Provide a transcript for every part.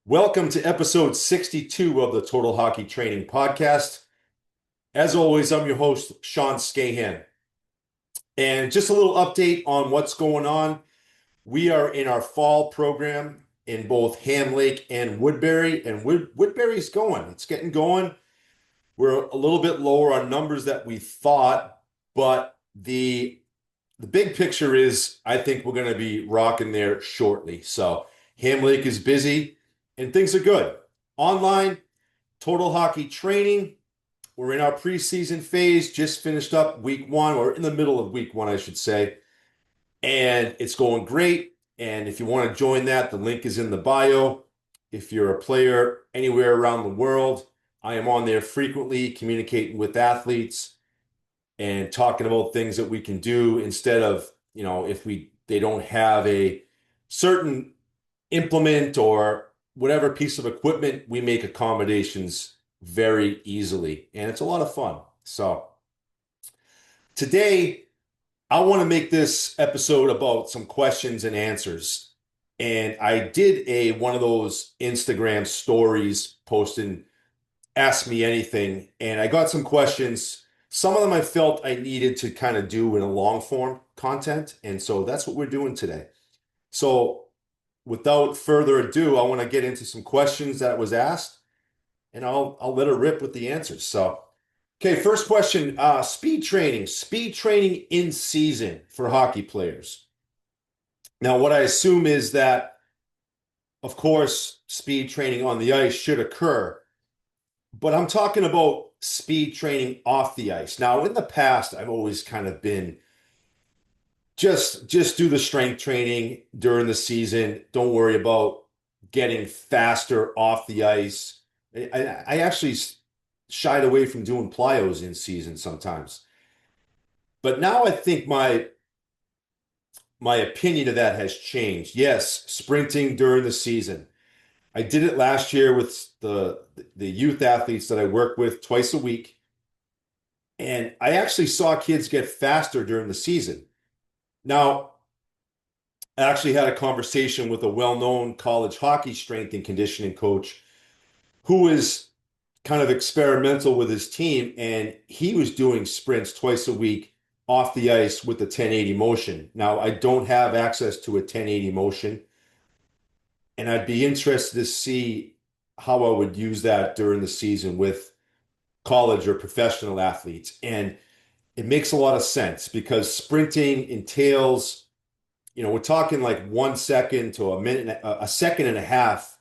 Welcome to episode 62 of the Total Hockey Training Podcast. As always, I'm your host, Sean Scahan. And just a little update on what's going on. We are in our fall program in both Ham Lake and Woodbury, and Woodbury's going. It's getting going. We're a little bit lower on numbers that we thought, but the big picture is I think we're going to be rocking there shortly. So Ham Lake is busy and things are good. Online, Total Hockey Training. We're in our preseason phase, just finished up week one, or in the middle of week one, I should say. And it's going great. And if you want to join that, the link is in the bio. If you're a player anywhere around the world, I am on there frequently communicating with athletes and talking about things that we can do instead of, if they don't have a certain implement or whatever piece of equipment, we make accommodations very easily. And it's a lot of fun. So today, I want to make this episode about some questions and answers. And I did one of those Instagram stories posting Ask Me Anything, and I got some questions. Some of them I felt I needed to kind of do in a long form content, and so that's what we're doing today. So without further ado, I want to get into some questions that was asked, and I'll let her rip with the answers. So, okay, first question, speed training in season for hockey players. Now, what I assume is that, of course, speed training on the ice should occur, but I'm talking about speed training off the ice. Now, in the past, I've always kind of been just do the strength training during the season. Don't worry about getting faster off the ice. I actually shied away from doing plyos in season sometimes. But now I think my opinion of that has changed. Yes, sprinting during the season. I did it last year with the youth athletes that I work with twice a week. And I actually saw kids get faster during the season. Now, I actually had a conversation with a well-known college hockey strength and conditioning coach who is kind of experimental with his team, and he was doing sprints twice a week off the ice with the 1080 motion. Now, I don't have access to a 1080 motion, and I'd be interested to see how I would use that during the season with college or professional athletes. And it makes a lot of sense because sprinting entails, we're talking like 1 second to a minute, a second and a half.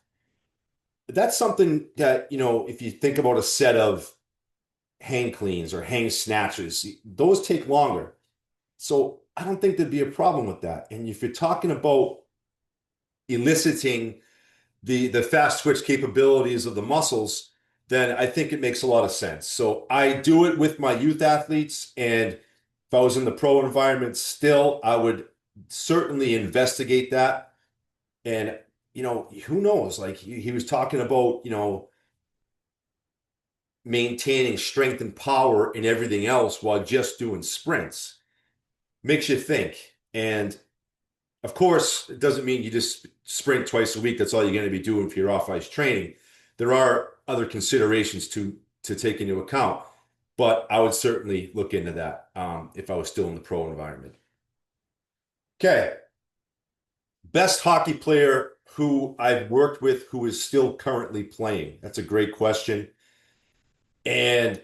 That's something that, if you think about a set of hang cleans or hang snatches, those take longer. So I don't think there'd be a problem with that. And if you're talking about eliciting the fast twitch capabilities of the muscles, then I think it makes a lot of sense. So I do it with my youth athletes, and if I was in the pro environment still, I would certainly investigate that. And who knows? Like he was talking about, maintaining strength and power and everything else while just doing sprints. Makes you think. And of course, it doesn't mean you just sprint twice a week. That's all you're going to be doing for your off-ice training. There are other considerations to take into account, but I would certainly look into that if I was still in the pro environment. Okay, best hockey player who I've worked with who is still currently playing. That's a great question. And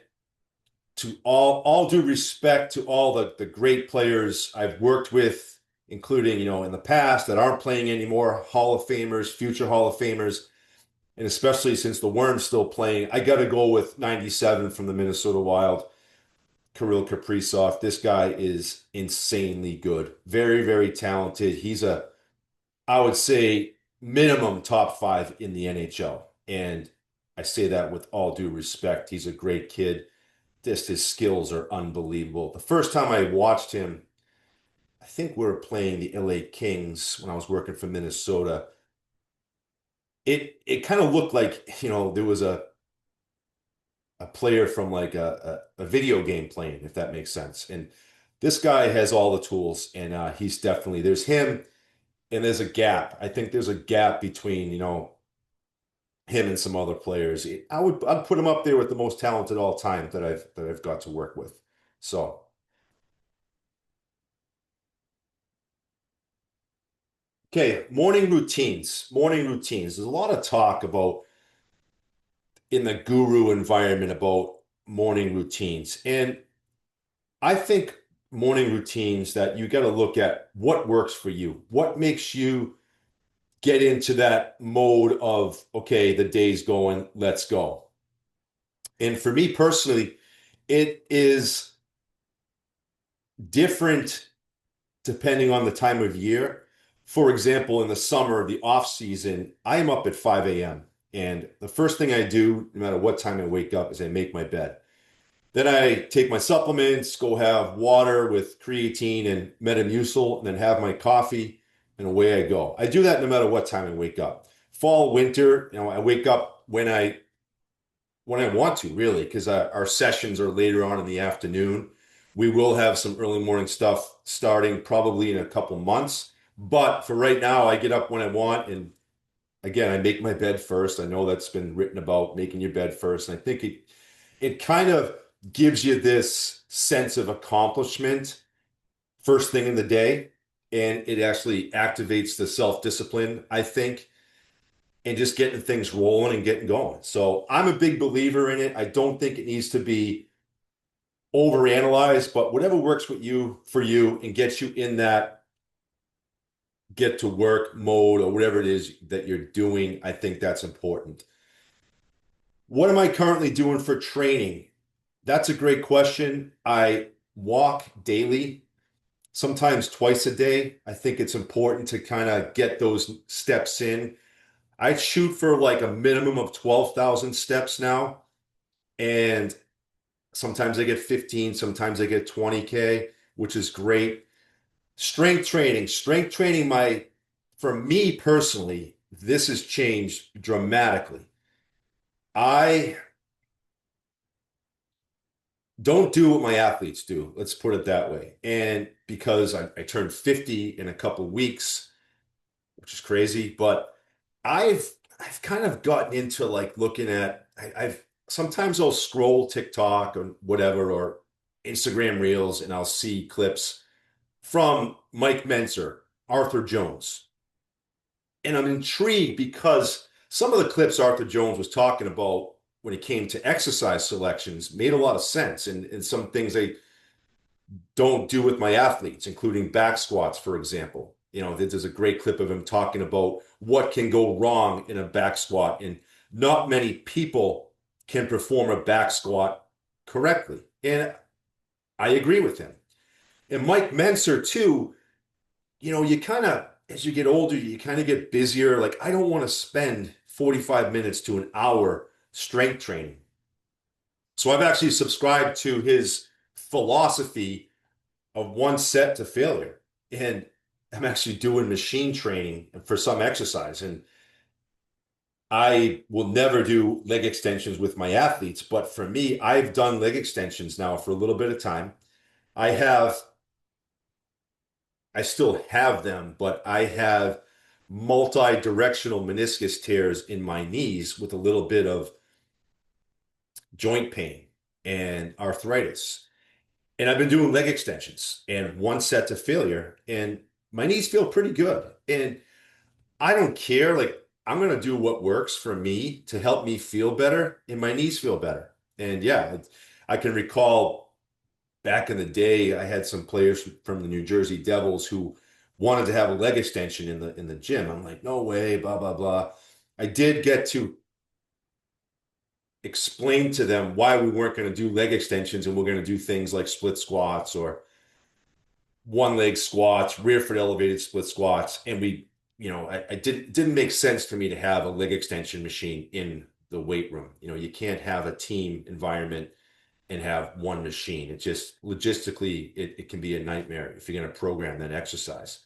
to all due respect to all the great players I've worked with, including, in the past that aren't playing anymore, Hall of Famers, future Hall of Famers, and especially since the Worm's still playing, I got to go with 97 from the Minnesota Wild, Kirill Kaprizov. This guy is insanely good. Very, very talented. He's I would say, minimum top five in the NHL. And I say that with all due respect. He's a great kid. Just his skills are unbelievable. The first time I watched him, I think we were playing the LA Kings when I was working for Minnesota. It kind of looked like, there was a player from like a video game playing, if that makes sense. And this guy has all the tools, and he's definitely, there's him and there's a gap. I think there's a gap between, him and some other players. I'd put him up there with the most talented all time that I've got to work with. So, okay, morning routines. Morning routines. There's a lot of talk about in the guru environment about morning routines. And I think morning routines that you got to look at what works for you. What makes you get into that mode of, okay, the day's going, let's go. And for me personally, it is different depending on the time of year. For example, in the summer, the off season, I am up at 5 a.m. And the first thing I do, no matter what time I wake up, is I make my bed. Then I take my supplements, go have water with creatine and Metamucil, and then have my coffee, and away I go. I do that no matter what time I wake up. Fall, winter, I wake up when I want to, really, because our sessions are later on in the afternoon. We will have some early morning stuff starting probably in a couple months. But for right now, I get up when I want. And again, I make my bed first. I know that's been written about making your bed first. And I think it kind of gives you this sense of accomplishment first thing in the day. And it actually activates the self-discipline, I think, and just getting things rolling and getting going. So I'm a big believer in it. I don't think it needs to be overanalyzed, but whatever works with you for you and gets you in that get to work mode or whatever it is that you're doing, I think that's important. What am I currently doing for training? That's a great question. I walk daily, sometimes twice a day. I think it's important to kind of get those steps in. I shoot for like a minimum of 12,000 steps now. And sometimes I get 15, sometimes I get 20K, which is great. Strength training, for me personally, this has changed dramatically. I don't do what my athletes do, let's put it that way. And because I turned 50 in a couple of weeks, which is crazy, but I've I've kind of gotten into like looking at I've sometimes I'll scroll TikTok or whatever or Instagram Reels and I'll see clips from Mike Mentzer, Arthur Jones. And I'm intrigued because some of the clips Arthur Jones was talking about when it came to exercise selections made a lot of sense. And some things I don't do with my athletes, including back squats, for example. There's a great clip of him talking about what can go wrong in a back squat. And not many people can perform a back squat correctly. And I agree with him. And Mike Mentzer, too, you kind of, as you get older, you kind of get busier. Like, I don't want to spend 45 minutes to an hour strength training. So I've actually subscribed to his philosophy of one set to failure. And I'm actually doing machine training for some exercise. And I will never do leg extensions with my athletes. But for me, I've done leg extensions now for a little bit of time. I have I still have them, but I have multi-directional meniscus tears in my knees with a little bit of joint pain and arthritis. And I've been doing leg extensions and one set to failure, and my knees feel pretty good. And I don't care. Like, I'm going to do what works for me to help me feel better, and my knees feel better. And yeah, I can recall back in the day, I had some players from the New Jersey Devils who wanted to have a leg extension in the gym. I'm like, no way, blah blah blah. I did get to explain to them why we weren't going to do leg extensions and we're going to do things like split squats or one leg squats, rear foot elevated split squats, and I didn't make sense for me to have a leg extension machine in the weight room. You can't have a team environment and have one machine. It just logistically, it can be a nightmare if you're going to program that exercise.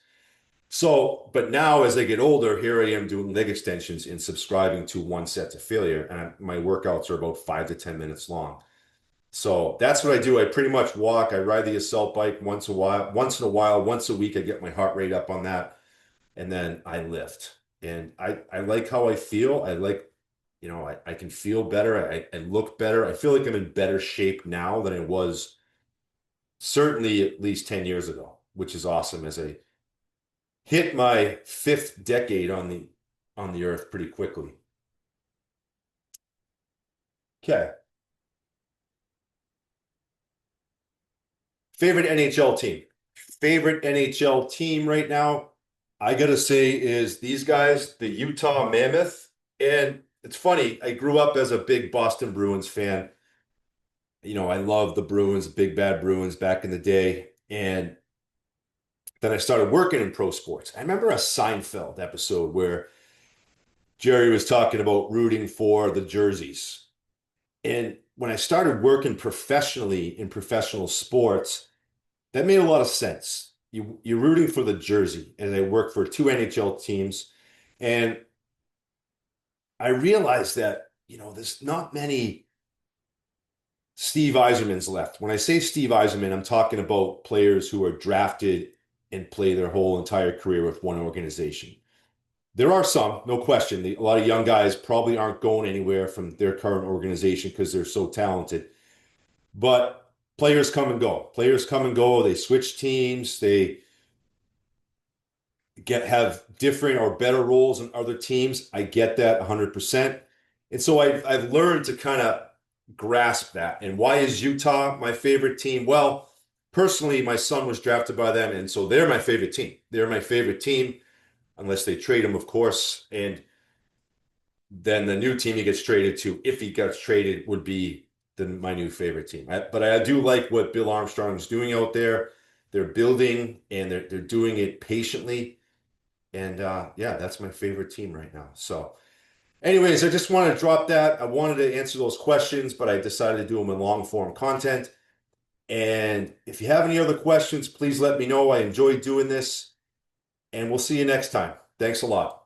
So, but now as I get older, here I am doing leg extensions and subscribing to one set to failure. And my workouts are about 5 to 10 minutes long. So that's what I do. I pretty much walk. I ride the assault bike once in a while, once a week. I get my heart rate up on that, and then I lift. And I like how I feel. I can feel better. I look better. I feel like I'm in better shape now than I was certainly at least 10 years ago, which is awesome as I hit my fifth decade on the earth pretty quickly. Okay. Favorite NHL team. Favorite NHL team right now, I gotta say, is these guys, the Utah Mammoth. And it's funny, I grew up as a big Boston Bruins fan. I love the Bruins, big bad Bruins back in the day. And then I started working in pro sports. I remember a Seinfeld episode where Jerry was talking about rooting for the jerseys. And when I started working professionally in professional sports, that made a lot of sense. You're rooting for the jersey, and I work for two NHL teams, and I realized that there's not many Steve Yzermans left. When I say Steve Yzerman, I'm talking about players who are drafted and play their whole entire career with one organization. There are some, no question. A lot of young guys probably aren't going anywhere from their current organization because they're so talented. But players come and go. Players come and go. They switch teams. They have different or better roles in other teams. I get that 100%. And so I've learned to kind of grasp that. And why is Utah my favorite team? Well, personally, my son was drafted by them, and so they're my favorite team. They're my favorite team, unless they trade him, of course. And then the new team he gets traded to, if he gets traded, would be my new favorite team. But I do like what Bill Armstrong's doing out there. They're building and they're doing it patiently. And yeah, that's my favorite team right now. So, anyways, I just wanted to drop that. I wanted to answer those questions, but I decided to do them in long form content. And if you have any other questions, please let me know. I enjoyed doing this, and we'll see you next time. Thanks a lot.